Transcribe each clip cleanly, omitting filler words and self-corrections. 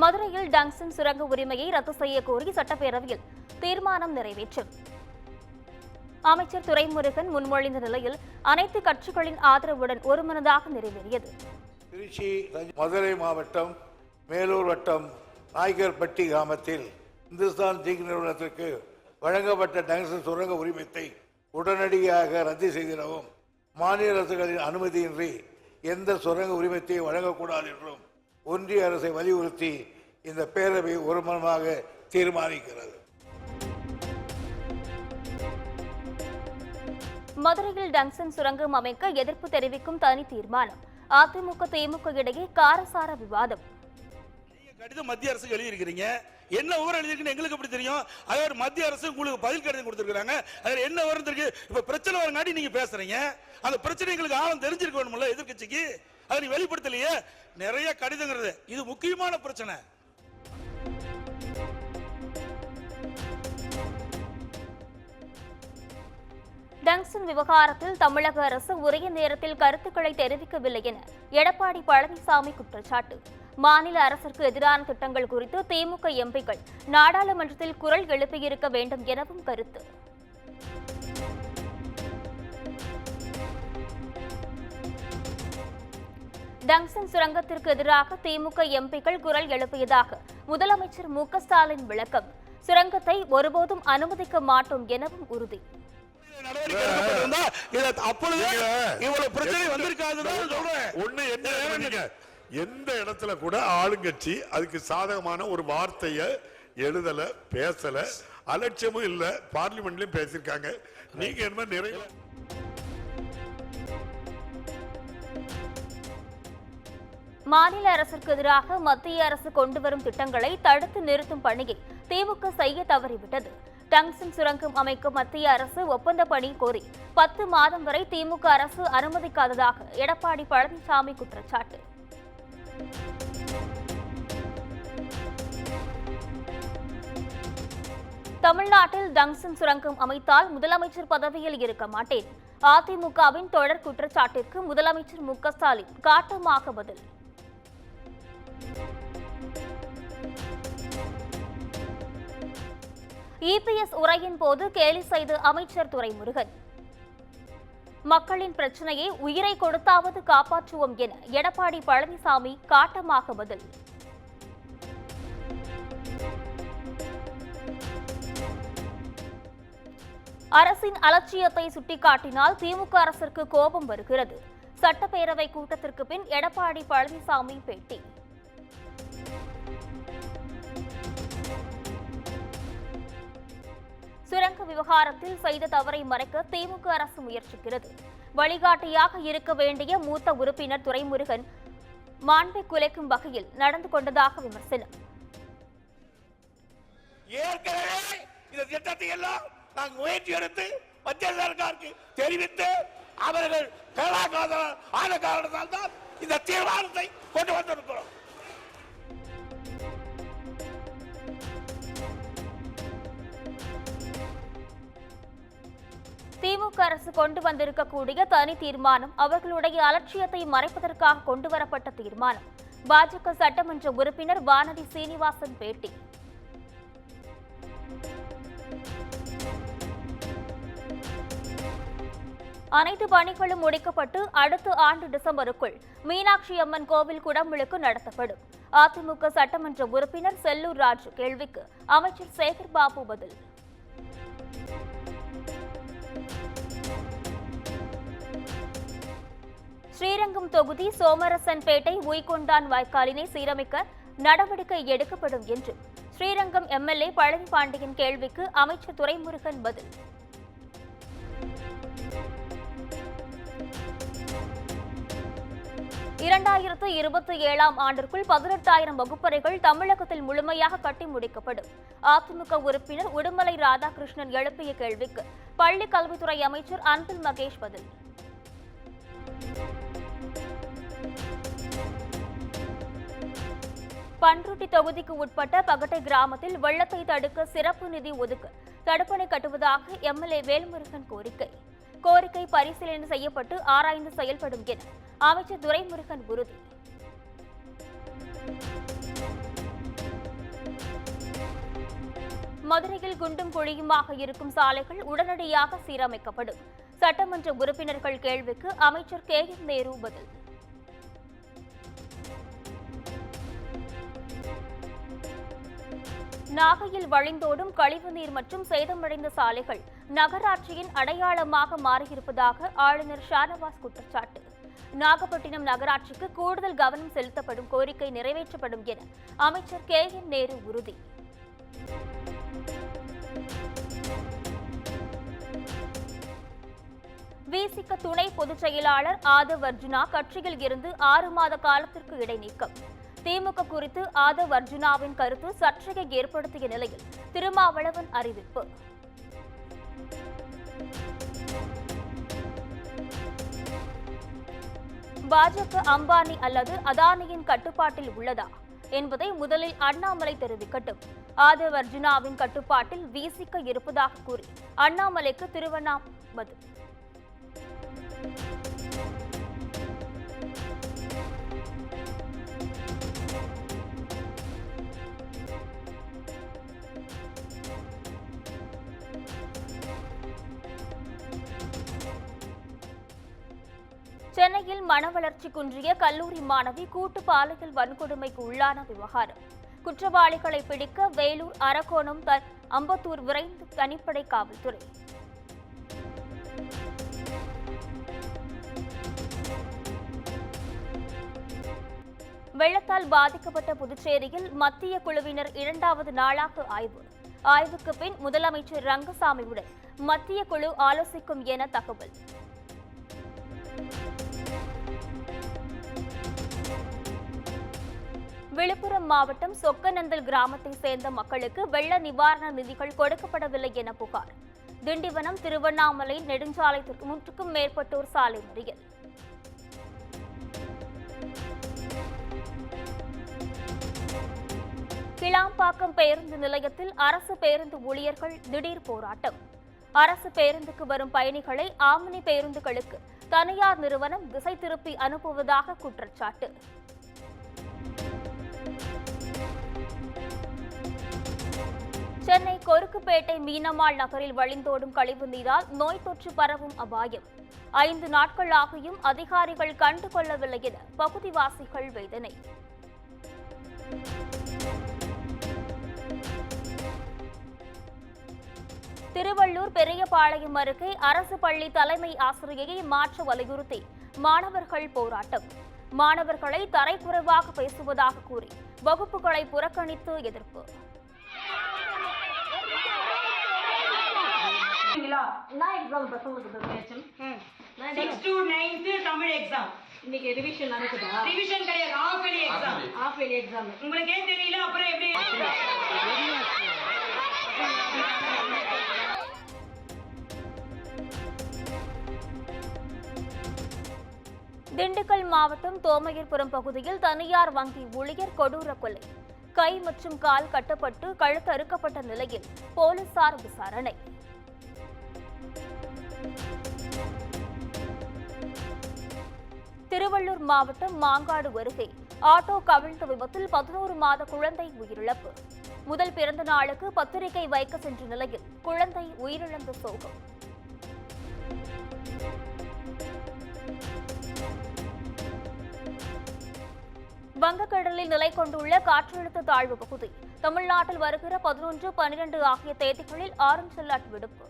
மதுரையில் டங்ஸ்டன் சுரங்க உரிமையை ரத்து செய்ய கோரி சட்டப்பேரவையில் தீர்மானம் நிறைவேற்றும். அமைச்சர் துரைமுருகன் முன்மொழிந்த நிலையில் அனைத்து கட்சிகளின் ஆதரவுடன் ஒருமனதாக நிறைவேறியது. திருச்சி மதுரை மாவட்டம் மேலூர் வட்டம் நாய்கர்பட்டி கிராமத்தில் இந்துஸ்தான் ஜிங்க் நிறுவனத்திற்கு வழங்கப்பட்ட டங்ஸ்டன் சுரங்க உரிமத்தை உடனடியாக ரத்து செய்திடவும், மாநில அரசுகளின் அனுமதியின்றி எந்த சுரங்க உரிமத்தையும் வழங்கக்கூடாது என்றும் ஒன்றிய அரசை வலியுறுத்தி இந்த பேரவை ஒருமனமாக தீர்மானிக்கிறது. மதுரையில் டங்ஸ்டன் சுரங்கம் அமைக்க எதிர்ப்பு தெரிவிக்கும் தனி தீர்மானம். அதிமுக திமுக இடையே காரசார விவாதம். கடிதம் மத்திய அரசுக்கு எழுதியிருக்கிறீங்க, என்ன விவரம் எழுதிருக்குன்னு எங்களுக்கு எப்படி தெரியும்? அதாவது மத்திய அரசு உங்களுக்கு பதில் கடிதம் கொடுத்திருக்காங்க, அதுல என்ன விவரம் இருக்கு? இப்ப பிரச்சனை வரங்காட்டி நீங்க பேசுறீங்க, அந்த பிரச்சனை எங்களுக்கு ஆழம் தெரிஞ்சிருக்க வேணும்ல எதிர்கட்சிக்கு. அதை நீ வெளிப்படுத்தலையே. நிறைய கடிதங்கிறது இது முக்கியமான பிரச்சனை. டங்ஸ்டன் விவகாரத்தில் தமிழக அரசு உரிய நேரத்தில் கருத்துக்களை தெரிவிக்கவில்லை என எடப்பாடி பழனிசாமி குற்றச்சாட்டு. மாநில அரசுக்கு எதிரான திட்டங்கள் குறித்து திமுக எம்பிக்கள் நாடாளுமன்றத்தில் குரல் எழுப்பியிருக்க வேண்டும் எனவும் கருத்து. டங்ஸ்டன் சுரங்கத்திற்கு எதிராக திமுக எம்பிக்கள் குரல் எழுப்பியதாக முதலமைச்சர் மு.க. ஸ்டாலின் விளக்கம். சுரங்கத்தை ஒருபோதும் அனுமதிக்க மாட்டோம் எனவும் உறுதி. எந்த இடத்துல கூட ஆளுங்கட்சி அதுக்கு சாதகமான ஒரு வார்த்தையை எழுதல, பேசல, அலட்சியமும் இல்ல. பார்லிமெண்ட்லயும் பேசியிருக்காங்க. நீங்க என்ன நிறைய மாநில அரசுக்கு எதிராக மத்திய அரசு கொண்டு வரும் திட்டங்களை தடுத்து நிறுத்தும் பணியை திமுக செய்ய தவறிவிட்டது. டங்ஸ்டன் சுரங்கம் அமைக்க மத்திய அரசு ஒப்பந்த பணி கோரி 10 மாதம் வரை திமுக அரசு அனுமதிக்காததாக எடப்பாடி பழனிசாமி குற்றச்சாட்டு. தமிழ்நாட்டில் டங்ஸ்டன் சுரங்கம் அமைத்தால் முதலமைச்சர் பதவியில் இருக்க மாட்டேன். அதிமுகவின் தொடர் குற்றச்சாட்டிற்கு முதலமைச்சர் மு.க. ஸ்டாலின் காட்டமாக பதில். இபிஎஸ் உரையின் போது கேலி செய்த அமைச்சர் துரைமுருகன். மக்களின் பிரச்சனையை உயிரை கொடுத்தாவது காப்பாற்றுவோம் என எடப்பாடி பழனிசாமி காட்டமாக பதில். அரசின் அலட்சியத்தை சுட்டிக்காட்டினால் திமுக அரசிற்கு கோபம் வருகிறது. சட்டப்பேரவை கூட்டத்திற்கு பின் எடப்பாடி பழனிசாமி பேட்டி. சுரங்க விவகாரத்தில் செய்த தவறை மறைக்க திமுக அரசு முயற்சிக்கிறது. வழிகாட்டியாக இருக்க வேண்டிய மூத்த உறுப்பினர் துரைமுருகன் மாண்பை குலைக்கும் வகையில் நடந்து கொண்டதாக விமர்சனம். ஏற்கனவே இந்த திட்டத்தை எல்லாம் நாங்கள் முயற்சி எடுத்து மத்திய சர்க்காருக்கு தெரிவித்து அவர்கள் ஆன காரணத்தால் தான் இந்த தீர்மானத்தை கொண்டு வந்திருக்கிறோம். திமுக அரசு கொண்டு வந்திருக்கக்கூடிய தனி தீர்மானம் அவர்களுடைய அலட்சியத்தை மறைப்பதற்காக கொண்டுவரப்பட்ட தீர்மானம். பாஜக சட்டமன்ற உறுப்பினர் வானதி சீனிவாசன் பேட்டி. அனைத்து பணிகளும் முடிக்கப்பட்டு அடுத்த ஆண்டு டிசம்பருக்குள் மீனாட்சி அம்மன் கோவில் குடமுழுக்கு நடத்தப்படும். அதிமுக சட்டமன்ற உறுப்பினர் செல்லூர் ராஜு கேள்விக்கு அமைச்சர் சேகர் பாபு பதில். ஸ்ரீரங்கம் தொகுதி சோமரசன்பேட்டை உய்கொண்டான் வாய்க்காலினை சீரமைக்க நடவடிக்கை எடுக்கப்படும் என்று ஸ்ரீரங்கம் எம்எல்ஏ பழனி பாண்டியன் கேள்விக்கு அமைச்சர் துரைமுருகன் பதில். இரண்டாயிரத்து 27ஆம் ஆண்டிற்குள் 18,000 வகுப்பறைகள் தமிழகத்தில் முழுமையாக கட்டி முடிக்கப்படும். அதிமுக உறுப்பினர் உடுமலை ராதாகிருஷ்ணன் எழுப்பிய கேள்விக்கு பள்ளி கல்வித்துறை அமைச்சர் அன்பில் மகேஷ் பதில். பன்ருட்டி தொகுதிக்கு உட்பட்ட பகட்டை கிராமத்தில் வெள்ளத்தை தடுக்க சிறப்பு நிதி ஒதுக்க தடுப்பணை கட்டுவதாக எம்எல்ஏ வேல்முருகன் கோரிக்கை பரிசீலனை செய்யப்பட்டு ஆராய்ந்து செயல்படும் என அமைச்சர் துரைமுருகன் உறுதி. மதுரையில் குண்டும் குழியுமாக இருக்கும் சாலைகள் உடனடியாக சீரமைக்கப்படும். சட்டமன்ற உறுப்பினர்கள் கேள்விக்கு அமைச்சர் KN நேரு பதில். நாகையில் வழிந்தோடும் கழிவுநீர் மற்றும் சேதமடைந்த சாலைகள் நகராட்சியின் அடையாளமாக மாறியிருப்பதாக ஆளுநர் ஷானவாஸ் குற்றச்சாட்டு. நாகப்பட்டினம் நகராட்சிக்கு கூடுதல் கவனம் செலுத்தப்படும், கோரிக்கை நிறைவேற்றப்படும் என அமைச்சர் KN நேரு உறுதி. விசிக துணை பொதுச் செயலாளர் ஆதவ் அர்ஜுனா கட்சியில் இருந்து 6 மாத காலத்திற்கு இடைநீக்கம். திமுக குறித்து ஆதவ் அர்ஜுனாவின் கருத்து சர்ச்சையை ஏற்படுத்திய நிலையில் திருமாவளவன் அறிவிப்பு. பாஜக அம்பானி அல்லது அதானியின் கட்டுப்பாட்டில் உள்ளதா என்பதை முதலில் அண்ணாமலை தெரிவிக்கட்டும். ஆதவ் அர்ஜுனாவின் கட்டுப்பாட்டில் விசிக இருப்பதாக கூறி அண்ணாமலைக்கு திருவண்ணாமலை. சென்னையில் மனவளர்ச்சி குன்றிய கல்லூரி மாணவி கூட்டு பாலியல் வன்கொடுமைக்கு உள்ளான விவகாரம். குற்றவாளிகளை பிடிக்க வேலூர், அரக்கோணம், அம்பத்தூர் விரைந்து தனிப்படை காவல்துறை. வெள்ளத்தால் பாதிக்கப்பட்ட புதுச்சேரியில் மத்திய குழுவினர் 2வது நாளாக ஆய்வு. ஆய்வுக்கு பின் முதலமைச்சர் ரங்கசாமியுடன் மத்திய குழு ஆலோசிக்கும் என தகவல். விழுப்புரம் மாவட்டம் சொக்கநந்தல் கிராமத்தை சேர்ந்த மக்களுக்கு வெள்ள நிவாரண நிதிகள் கொடுக்கப்படவில்லை என புகார். திண்டிவனம், திருவண்ணாமலை நெடுஞ்சாலை 3க்கும் மேற்பட்டோர் சாலை மறியல். கிளாம்பாக்கம் பேருந்து நிலையத்தில் அரசு பேருந்து ஊழியர்கள் திடீர் போராட்டம். அரசு பேருந்துக்கு வரும் பயணிகளை ஆம்னி பேருந்துகளுக்கு தனியார் நிறுவனம் திசை திருப்பி அனுப்புவதாக குற்றச்சாட்டு. சென்னை கொருக்குப்பேட்டை மீனம்மாள் நகரில் வழிந்தோடும் கழிவுநீரால் நோய் தொற்று பரவும் அபாயம். 5 நாட்கள் ஆகியும் அதிகாரிகள் கண்டுகொள்ளவில்லை என பகுதிவாசிகள் வேதனை. திருவள்ளூர் பெரியபாளையம் அருகே அரசு பள்ளி தலைமை ஆசிரியையை மாற்ற வலியுறுத்தி மாணவர்கள் போராட்டம். மாணவர்களை தரைக்குறைவாக பேசுவதாக கூறி வகுப்புகளை புறக்கணித்து எதிர்ப்பு. நான் எக்ஸாம் பசங்களுக்கு 6 to 9th தமிழ் எக்ஸாம். இன்னைக்கு ரிவிஷன் நடக்குதா? ரிவிஷன் கிடையாது, half yearly exam. Half yearly exam. உங்களுக்கு ஏன் தெரியல? அப்புறம் எப்படி? திண்டுக்கல் மாவட்டம் தோமையர்புரம் பகுதியில் தனியார் வங்கி ஊழியர் கொடூர கொலை. கை மற்றும் கால் கட்டப்பட்டு கழுத்து அறுக்கப்பட்ட நிலையில் போலீசார் விசாரணை. திருவள்ளூர் மாவட்டம் மாங்காடு அருகே ஆட்டோ கவிழ்ந்த விபத்தில் 11 மாத குழந்தை உயிரிழப்பு. முதல் பிறந்த நாளுக்கு பத்திரிகை வைக்க சென்ற நிலையில் குழந்தை உயிரிழந்த சோகம். வங்கக்கடலில் நிலை கொண்டுள்ள காற்றழுத்த தாழ்வு பகுதி தமிழ்நாட்டில் வருகிற 11, 12 ஆகிய தேதிகளில் ஆரஞ்ச் அலர்ட் விடுப்பு.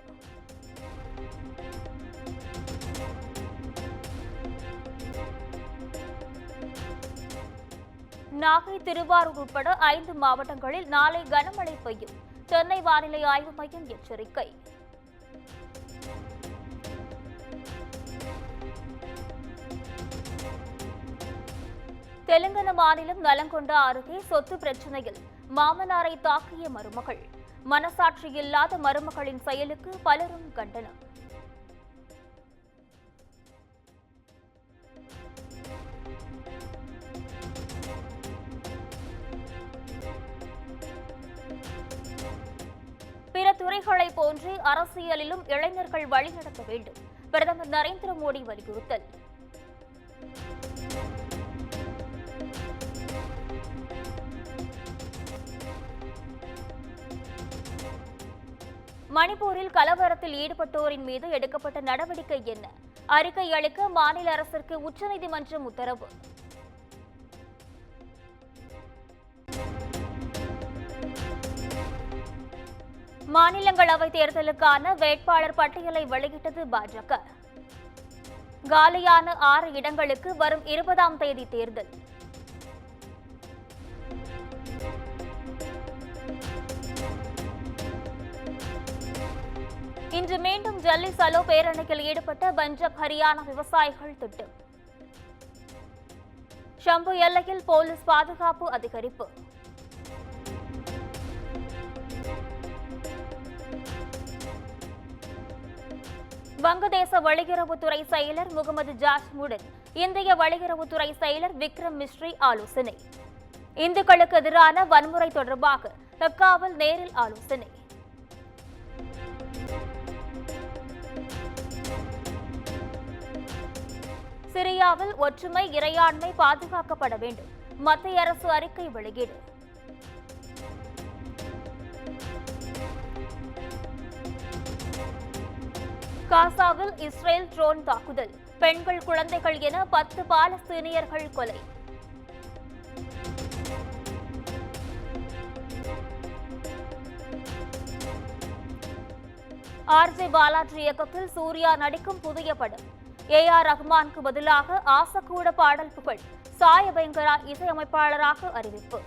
நாகை, திருவாரூர் உட்பட 5 மாவட்டங்களில் நாளை கனமழை பெய்யும். சென்னை வானிலை ஆய்வு மையம் எச்சரிக்கை. தெலுங்கானா மாநிலம் நலங்கொண்டா அருகே சொத்து பிரச்சனையில் மாமனாரை தாக்கிய மருமகள். மனசாட்சி இல்லாத மருமகளின் செயலுக்கு பலரும் கண்டனம். பிற துறைகளை போன்று அரசியலிலும் இளைஞர்கள் வழிநடத்த வேண்டும். பிரதமர் நரேந்திர மோடி வலியுறுத்தல். மணிப்பூரில் கலவரத்தில் ஈடுபட்டோரின் மீது எடுக்கப்பட்ட நடவடிக்கை என்ன? அறிக்கை அளிக்க மாநில அரசிற்கு உச்சநீதிமன்றம் உத்தரவு. மாநிலங்களவை தேர்தலுக்கான வேட்பாளர் பட்டியலை வெளியிட்டது பாஜக. காலியான 6 இடங்களுக்கு வரும் 20ஆம் தேதி தேர்தல். இன்று மீண்டும் டெல்லி சலோ பேரணியில் ஈடுபட்ட பஞ்சாப் ஹரியானா விவசாயிகள் திட்டம். ஷம்பு எல்லையில் போலீஸ் பாதுகாப்பு அதிகரிப்பு. வங்கதேச வெளியுறவுத்துறை செயலர் முகமது ஜாஸ்முடன் இந்திய வெளியுறவுத்துறை செயலர் விக்ரம் மிஸ்ரி ஆலோசனை. இந்துக்களுக்கு எதிரான வன்முறை தொடர்பாக தக்காவில் நேரில் ஆலோசனை. சிரியாவில் ஒற்றுமை இறையாண்மை பாதுகாக்கப்பட வேண்டும். மத்திய அரசு அறிக்கை வெளியீடு. காசாவில் இஸ்ரேல் ட்ரோன் தாக்குதல். பெண்கள் குழந்தைகள் என 10 பாலஸ்தீனியர்கள் கொலை. ஆர்ஜே பாலாஜி இயக்கத்தில் சூர்யா நடிக்கும் புதிய படம். AR ரஹ்மானுக்கு பதிலாக ஆசக்கூட பாடல் புகழ் சாய பயங்கரா இசையமைப்பாளராக அறிவிப்பு.